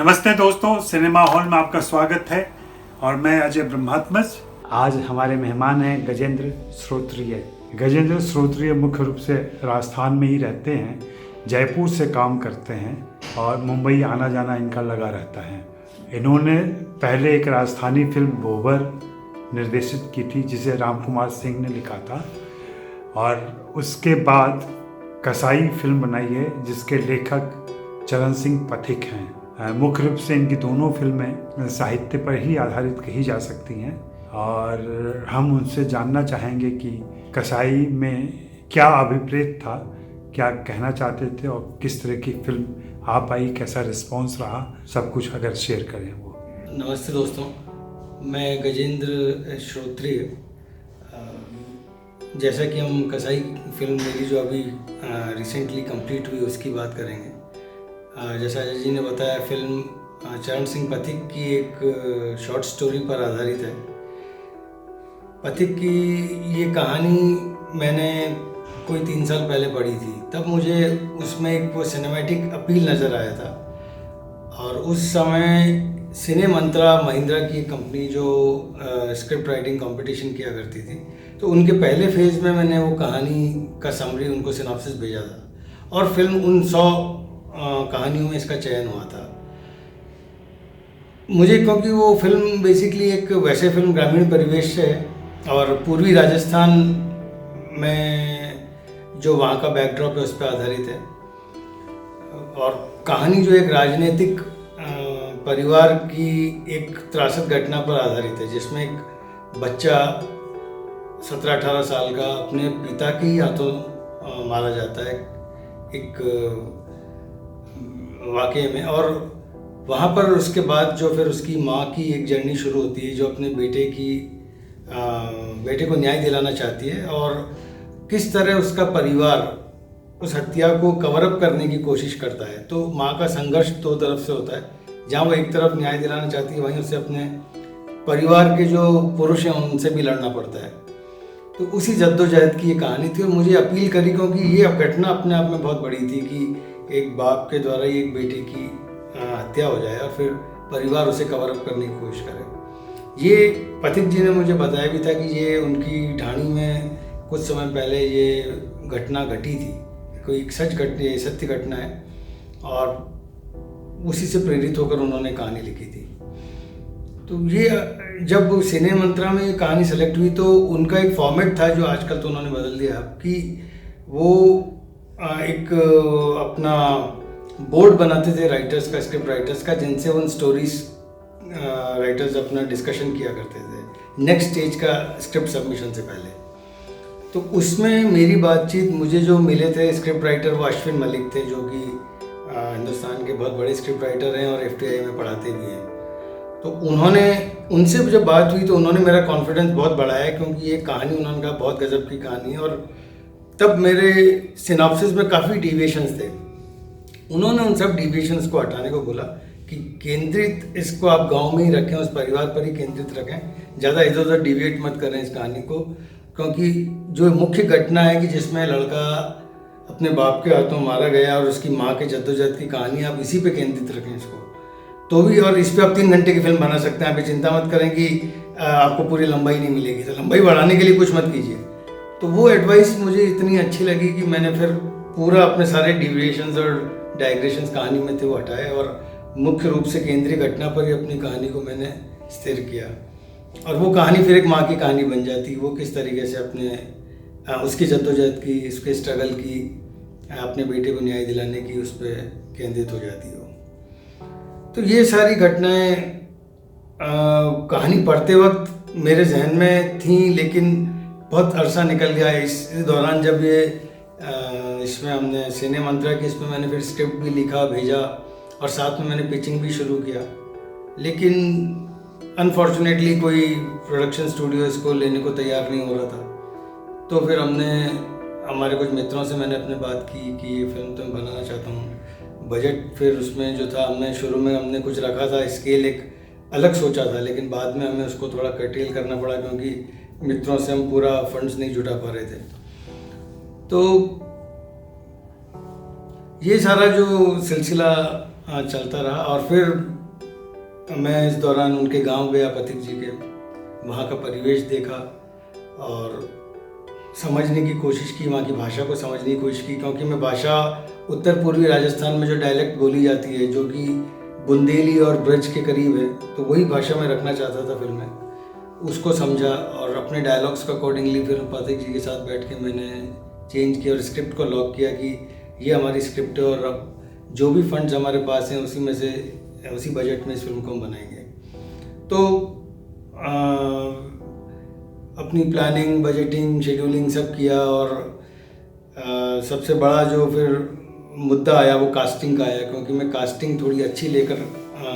नमस्ते दोस्तों, cinema hall में आपका स्वागत है और मैं अजय ब्रह्मात्मज। आज हमारे मेहमान हैं गजेंद्र श्रोत्रिय। गजेंद्र श्रोत्रिय मुख्य रूप से राजस्थान में ही रहते हैं, जयपुर से काम करते हैं और मुंबई आना जाना इनका लगा रहता है। इन्होंने पहले एक राजस्थानी फिल्म बोबर निर्देशित की थी जिसे राम कुमार सिंह ने लिखा था, और उसके बाद कसाई फिल्म बनाई है जिसके लेखक चरण सिंह पथिक हैं। मुख्य रूप से इनकी दोनों फिल्में साहित्य पर ही आधारित कही जा सकती हैं और हम उनसे जानना चाहेंगे कि कसाई में क्या अभिप्रेत था, क्या कहना चाहते थे और किस तरह की फिल्म आप आई, कैसा रिस्पांस रहा, सब कुछ अगर शेयर करें वो। नमस्ते दोस्तों, मैं गजेंद्र श्रोत्रिय। जैसा कि हम कसाई फिल्म मेरी जो अभी रिसेंटली कंप्लीट हुई उसकी बात करेंगे। जैसा अजय जी ने बताया, फिल्म चरण सिंह पथिक की एक शॉर्ट स्टोरी पर आधारित है। पथिक की ये कहानी मैंने कोई 3 साल पहले पढ़ी थी, तब मुझे उसमें एक वो सिनेमैटिक अपील नज़र आया था। और उस समय सिने मंत्रा महिंद्रा की कंपनी जो स्क्रिप्ट राइटिंग कंपटीशन किया करती थी, तो उनके पहले फेज़ में मैंने वो कहानी का समरी उनको सिनॉप्सिस भेजा था और फिल्म उन 100 कहानियों में इसका चयन हुआ था। मुझे क्योंकि वो फिल्म बेसिकली एक वैसे फिल्म ग्रामीण परिवेश से है और पूर्वी राजस्थान में जो वहाँ का बैकड्रॉप है उस पर आधारित है, और कहानी जो एक राजनीतिक परिवार की एक त्रासद घटना पर आधारित है, जिसमें एक बच्चा 17-18 साल का अपने पिता के ही हाथों मारा जाता है एक वाकये में। और वहाँ पर उसके बाद जो फिर उसकी माँ की एक जर्नी शुरू होती है जो अपने बेटे को न्याय दिलाना चाहती है, और किस तरह उसका परिवार उस हत्या को कवर अप करने की कोशिश करता है। तो माँ का संघर्ष 2 तरफ से होता है, जहाँ वो एक तरफ न्याय दिलाना चाहती है, वहीं उसे अपने परिवार के जो पुरुष हैं उनसे भी लड़ना पड़ता है। तो उसी जद्दोजहद की ये कहानी थी और मुझे अपील करी क्योंकि ये घटना अपने आप में बहुत बड़ी थी कि एक बाप के द्वारा ही एक बेटे की हत्या हो जाए और फिर परिवार उसे कवर अप करने की कोशिश करे। ये पथिक जी ने मुझे बताया भी था कि ये उनकी ढाणी में कुछ समय पहले ये घटना घटी थी, कोई सत्य घटना है, और उसी से प्रेरित होकर उन्होंने कहानी लिखी थी। तो ये जब सिने मंत्रा में ये कहानी सेलेक्ट हुई तो उनका एक फॉर्मेट था जो आजकल तो उन्होंने बदल दिया कि वो एक अपना बोर्ड बनाते थे राइटर्स का, स्क्रिप्ट राइटर्स का, जिनसे उन स्टोरीज राइटर्स अपना डिस्कशन किया करते थे नेक्स्ट स्टेज का स्क्रिप्ट सबमिशन से पहले। तो उसमें मेरी बातचीत, मुझे जो मिले थे स्क्रिप्ट राइटर वो अश्विन मलिक थे, जो कि हिंदुस्तान के बहुत बड़े स्क्रिप्ट राइटर हैं और FTI में पढ़ाते भी हैं। तो उनसे जब बात हुई तो उन्होंने मेरा कॉन्फिडेंस बहुत बढ़ाया, क्योंकि ये कहानी उन्होंने कहा बहुत गजब की कहानी है। और तब मेरे सिनॉप्सिस में काफ़ी डिविएशंस थे, उन्होंने उन सब डिविएशंस को हटाने को बोला कि केंद्रित इसको आप गांव में ही रखें, उस परिवार पर ही केंद्रित रखें, ज़्यादा इधर उधर डिविएट मत करें इस कहानी को, क्योंकि जो मुख्य घटना है कि जिसमें लड़का अपने बाप के हाथों मारा गया और उसकी माँ के जद्दोजहद की कहानी, आप इसी पे केंद्रित रखें इसको तो भी, और इस पर आप 3 घंटे की फिल्म बना सकते हैं। आप चिंता मत करें कि आपको पूरी लंबाई नहीं मिलेगी, तो लंबाई बढ़ाने के लिए कुछ मत कीजिए। तो वो एडवाइस मुझे इतनी अच्छी लगी कि मैंने फिर पूरा अपने सारे डिविएशंस और डाइग्रेशंस कहानी में थे वो हटाए और मुख्य रूप से केंद्रीय घटना पर ही अपनी कहानी को मैंने स्थिर किया। और वो कहानी फिर एक माँ की कहानी बन जाती, वो किस तरीके से अपने उसकी जद्दोजहद की, उसके स्ट्रगल की, अपने बेटे को न्याय दिलाने की, उस पर केंद्रित हो जाती है। तो ये सारी घटनाएं कहानी पढ़ते वक्त मेरे जहन में थी, लेकिन बहुत अरसा निकल गया। इस दौरान जब ये इसमें हमने सिने मंत्रा की, इसमें मैंने फिर स्क्रिप्ट भी लिखा, भेजा और साथ में मैंने पिचिंग भी शुरू किया, लेकिन अनफॉर्चुनेटली कोई प्रोडक्शन स्टूडियो इसको लेने को तैयार नहीं हो रहा था। तो फिर हमारे कुछ मित्रों से मैंने अपने बात की कि ये फिल्म तो मैं बनाना चाहता हूँ। बजट फिर उसमें जो था, शुरू में हमने कुछ रखा था, स्केल एक अलग सोचा था, लेकिन बाद में हमें उसको थोड़ा कटेल करना पड़ा क्योंकि मित्रों से हम पूरा फंड्स नहीं जुटा पा रहे थे। तो ये सारा जो सिलसिला चलता रहा। और फिर मैं इस दौरान उनके गांव गया, पथिक जी के, वहाँ का परिवेश देखा और समझने की कोशिश की, वहाँ की भाषा को समझने की कोशिश की, क्योंकि मैं भाषा उत्तर पूर्वी राजस्थान में जो डायलेक्ट बोली जाती है, जो कि बुंदेली और ब्रज के करीब है, तो वही भाषा मैं रखना चाहता था फिल्म में। उसको समझा और अपने डायलॉग्स को अकॉर्डिंगली फिर पथिक जी के साथ बैठ के मैंने चेंज किया और स्क्रिप्ट को लॉक किया कि ये हमारी स्क्रिप्ट है और अब जो भी फंड्स हमारे पास हैं उसी में से, उसी बजट में इस फिल्म को हम बनाएंगे। तो अपनी प्लानिंग, बजटिंग, शेड्यूलिंग सब किया और सबसे बड़ा जो फिर मुद्दा आया वो कास्टिंग का आया, क्योंकि मैं कास्टिंग थोड़ी अच्छी लेकर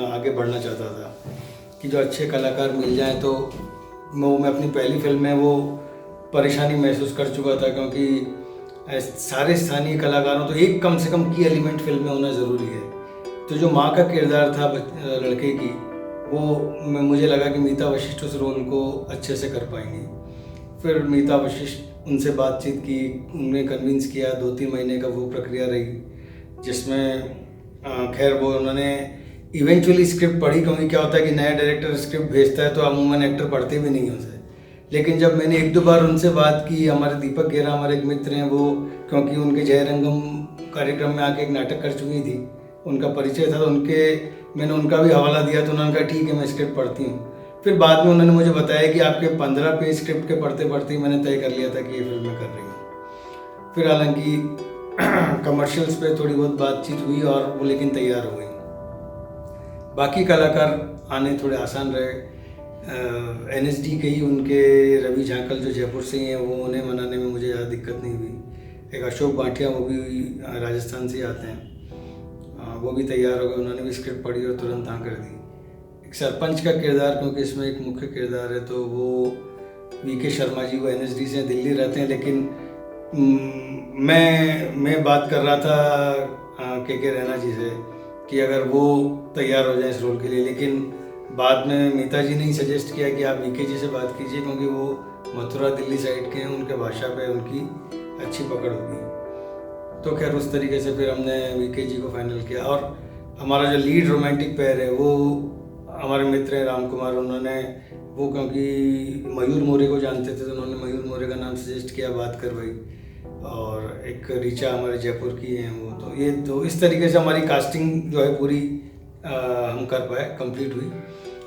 आगे बढ़ना चाहता था कि जो अच्छे कलाकार मिल जाएं। तो मैं अपनी पहली फिल्म में वो परेशानी महसूस कर चुका था, क्योंकि सारे स्थानीय कलाकारों, तो एक कम से कम की एलिमेंट फिल्म में होना ज़रूरी है। तो जो माँ का किरदार था लड़के की, वो मुझे लगा कि मीता वशिष्ठ उस रोल को अच्छे से कर पाएंगी। फिर मीता वशिष्ठ उनसे बातचीत की, उन्हें कन्विंस किया, 2-3 महीने का वो प्रक्रिया रही, जिसमें खैर वो उन्होंने इवेंचुअली स्क्रिप्ट पढ़ी, क्योंकि क्या होता है कि नया डायरेक्टर स्क्रिप्ट भेजता है तो अमूमन एक्टर पढ़ते भी नहीं उसे। लेकिन जब मैंने 1-2 बार उनसे बात की, हमारे दीपक गेरा हमारे एक मित्र हैं, वो क्योंकि उनके जयरंगम कार्यक्रम में आके एक नाटक कर चुकी थी, उनका परिचय था, तो मैंने उनका भी हवाला दिया, तो उन्होंने कहा ठीक है मैं स्क्रिप्ट पढ़ती हूँ। फिर बाद में उन्होंने मुझे बताया कि आपके 15 पेज स्क्रिप्ट के पढ़ते पढ़ते ही मैंने तय कर लिया था कि ये फिल्म मैं कर रही हूँ। फिर हालांकि कमर्शियल्स पे थोड़ी बहुत बातचीत हुई और वो लेकिन तैयार हो गई। बाकी कलाकार आने थोड़े आसान रहे। NSD के ही उनके रवि झांकल जो जयपुर से ही हैं, वो उन्हें मनाने में मुझे ज़्यादा दिक्कत नहीं हुई। एक अशोक भाटिया, वो भी राजस्थान से आते हैं, वो भी तैयार हो गए, उन्होंने भी स्क्रिप्ट पढ़ी और तुरंत हाँ कर दी। एक सरपंच का किरदार, क्योंकि इसमें एक मुख्य किरदार है, तो वो VK शर्मा जी, वो NSD से दिल्ली रहते हैं, लेकिन मैं बात कर रहा था KK रैना जी से कि अगर वो तैयार हो जाए इस रोल के लिए, लेकिन बाद में मीता जी ने ही सजेस्ट किया कि आप VK जी से बात कीजिए, क्योंकि वो मथुरा दिल्ली साइड के हैं, उनके भाषा पे उनकी अच्छी पकड़ होगी। तो खैर उस तरीके से फिर हमने VK जी को फाइनल किया। और हमारा जो लीड रोमांटिक पेयर है वो हमारे मित्र हैं राम कुमार, उन्होंने वो क्योंकि मयूर मोरे को जानते थे, तो उन्होंने मयूर मोरे का नाम सजेस्ट किया, बात करवाई। और एक ऋचा हमारे जयपुर की हैं वो, तो इस तरीके से हमारी कास्टिंग जो है पूरी हम कर पाए, कंप्लीट हुई।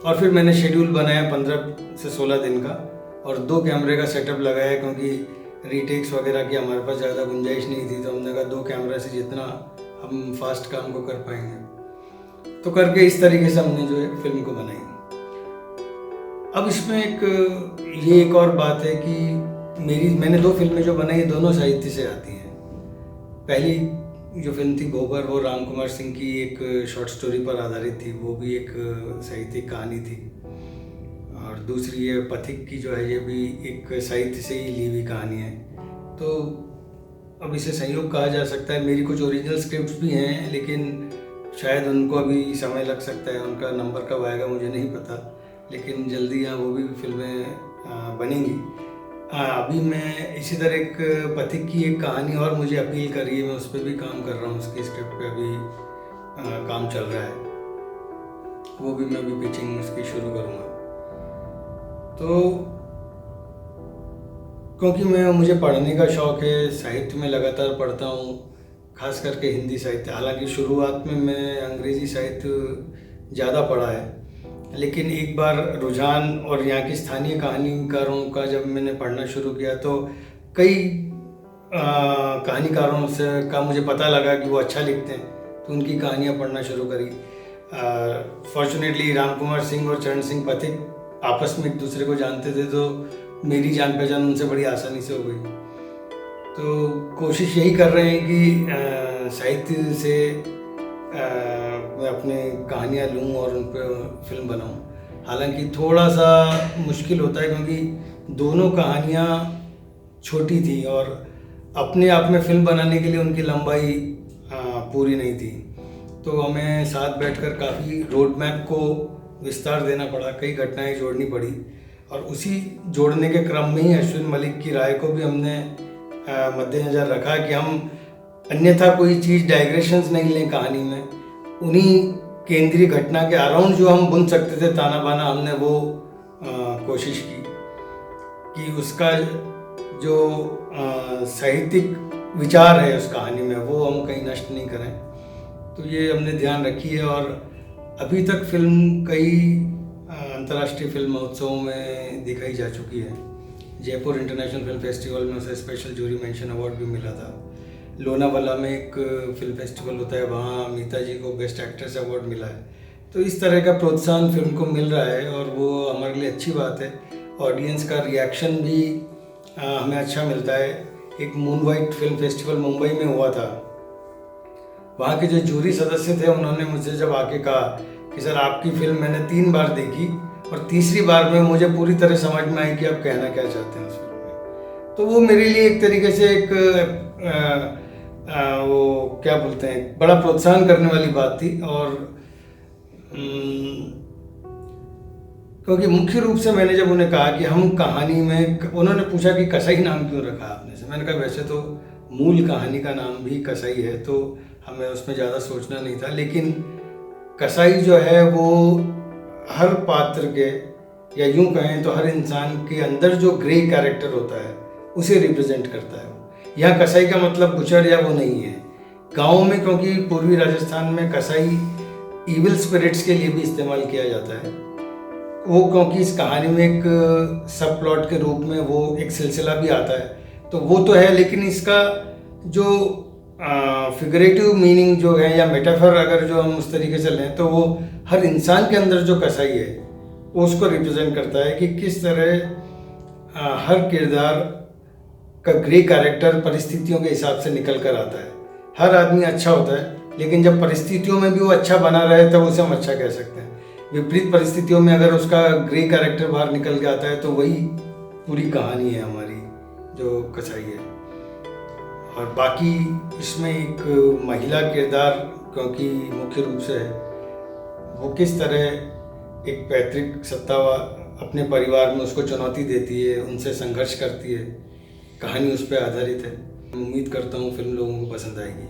और फिर मैंने शेड्यूल बनाया 15 से 16 दिन का, और 2 कैमरे का सेटअप लगाया, क्योंकि रीटेक्स वगैरह की हमारे पास ज़्यादा गुंजाइश नहीं थी, तो हमने कहा 2 कैमरा से जितना हम फास्ट काम को कर पाएंगे। तो करके इस तरीके से हमने जो है फिल्म को बनाई। अब इसमें एक और बात है कि मैंने 2 फिल्में जो बनाई, दोनों साहित्य से आती हैं। पहली जो फिल्म थी भोबर, वो राम कुमार सिंह की एक शॉर्ट स्टोरी पर आधारित थी, वो भी एक साहित्यिक कहानी थी। और दूसरी ये पथिक की जो है, ये भी एक साहित्य से ही ली हुई कहानी है। तो अब इसे संयोग कहा जा सकता है। मेरी कुछ ओरिजिनल स्क्रिप्ट्स भी हैं, लेकिन शायद उनको अभी समय लग सकता है, उनका नंबर कब आएगा मुझे नहीं पता, लेकिन जल्दी यहाँ वो भी फिल्में बनेंगी। अभी मैं इसी तरह एक पथिक की एक कहानी और मुझे अपील कर रही है, मैं उस पर भी काम कर रहा हूँ, उसकी स्क्रिप्ट पे अभी काम चल रहा है, वो भी मैं अभी पिचिंग उसकी शुरू करूँगा। तो क्योंकि मुझे पढ़ने का शौक़ है, साहित्य में लगातार पढ़ता हूँ, खास करके हिंदी साहित्य। हालांकि शुरुआत में मैं अंग्रेज़ी साहित्य ज़्यादा पढ़ा है, लेकिन एक बार रुझान और यहाँ की स्थानीय कहानीकारों का जब मैंने पढ़ना शुरू किया, तो कई कहानीकारों से का मुझे पता लगा कि वो अच्छा लिखते हैं, तो उनकी कहानियाँ पढ़ना शुरू करी। फॉर्चुनेटली राम कुमार सिंह और चरण सिंह पथिक आपस में एक दूसरे को जानते थे, तो मेरी जान पहचान उनसे बड़ी आसानी से हो गई। तो कोशिश यही कर रहे हैं कि साहित्य से मैं अपने कहानियाँ लूँ और उन पर फिल्म बनाऊँ। हालांकि थोड़ा सा मुश्किल होता है, क्योंकि दोनों कहानियाँ छोटी थी और अपने आप में फिल्म बनाने के लिए उनकी लंबाई पूरी नहीं थी। तो हमें साथ बैठकर काफ़ी रोड मैप को विस्तार देना पड़ा, कई घटनाएं जोड़नी पड़ी, और उसी जोड़ने के क्रम में ही अश्विन मलिक की राय को भी हमने मद्देनज़र रखा कि हम अन्यथा कोई चीज़ डाइग्रेशंस नहीं लें कहानी में, उन्हीं केंद्रीय घटना के अराउंड जो हम बुन सकते थे ताना बाना, हमने वो कोशिश की कि उसका जो साहित्यिक विचार है उस कहानी में वो हम कहीं नष्ट नहीं करें। तो ये हमने ध्यान रखी है और अभी तक फिल्म कई अंतर्राष्ट्रीय फिल्म महोत्सवों में दिखाई जा चुकी है। जयपुर इंटरनेशनल फिल्म फेस्टिवल में उसे स्पेशल जूरी मेंशन अवार्ड भी मिला था। लोनावाला में एक फिल्म फेस्टिवल होता है, वहाँ अमिता जी को बेस्ट एक्ट्रेस अवार्ड मिला है। तो इस तरह का प्रोत्साहन फिल्म को मिल रहा है और वो हमारे लिए अच्छी बात है। ऑडियंस का रिएक्शन भी हमें अच्छा मिलता है। एक moon white film festival Mumbai में हुआ था, वहाँ के जो जूरी सदस्य थे उन्होंने मुझसे जब आके कहा कि सर आपकी फिल्म मैंने 3 बार देखी और तीसरी बार में मुझे पूरी तरह समझ में आई कि आप कहना क्या चाहते हैं उस फिल्म में। तो वो मेरे लिए एक तरीके से एक वो क्या बोलते हैं, बड़ा प्रोत्साहन करने वाली बात थी। और क्योंकि मुख्य रूप से मैंने जब उन्हें कहा कि हम कहानी में, उन्होंने पूछा कि कसाई नाम क्यों रखा आपने से, मैंने कहा वैसे तो मूल कहानी का नाम भी कसाई है, तो हमें उसमें ज़्यादा सोचना नहीं था। लेकिन कसाई जो है वो हर पात्र के, या यूं कहें तो हर इंसान के अंदर जो ग्रे कैरेक्टर होता है उसे रिप्रेजेंट करता है। यहाँ कसाई का मतलब बुचर या वो नहीं है। गाँव में, क्योंकि पूर्वी राजस्थान में कसाई इविल स्पिरिट्स के लिए भी इस्तेमाल किया जाता है, वो क्योंकि इस कहानी में एक सब प्लॉट के रूप में वो एक सिलसिला भी आता है, तो वो तो है। लेकिन इसका जो फिगरेटिव मीनिंग जो है या मेटाफर अगर जो हम उस तरीके से लें, तो वो हर इंसान के अंदर जो कसाई है वो उसको रिप्रेजेंट करता है कि किस तरह हर किरदार का ग्रे कैरेक्टर परिस्थितियों के हिसाब से निकल कर आता है। हर आदमी अच्छा होता है, लेकिन जब परिस्थितियों में भी वो अच्छा बना रहे तब उसे हम अच्छा कह सकते हैं। विपरीत परिस्थितियों में अगर उसका ग्रे कैरेक्टर बाहर निकल के आता है तो वही पूरी कहानी है हमारी जो कसाई है। और बाकी इसमें एक महिला किरदार, क्योंकि मुख्य रूप से वो किस तरह एक पैतृक सत्ता अपने परिवार में उसको चुनौती देती है, उनसे संघर्ष करती है, कहानी उस पर आधारित है। उम्मीद करता हूँ फिल्म लोगों को पसंद आएगी।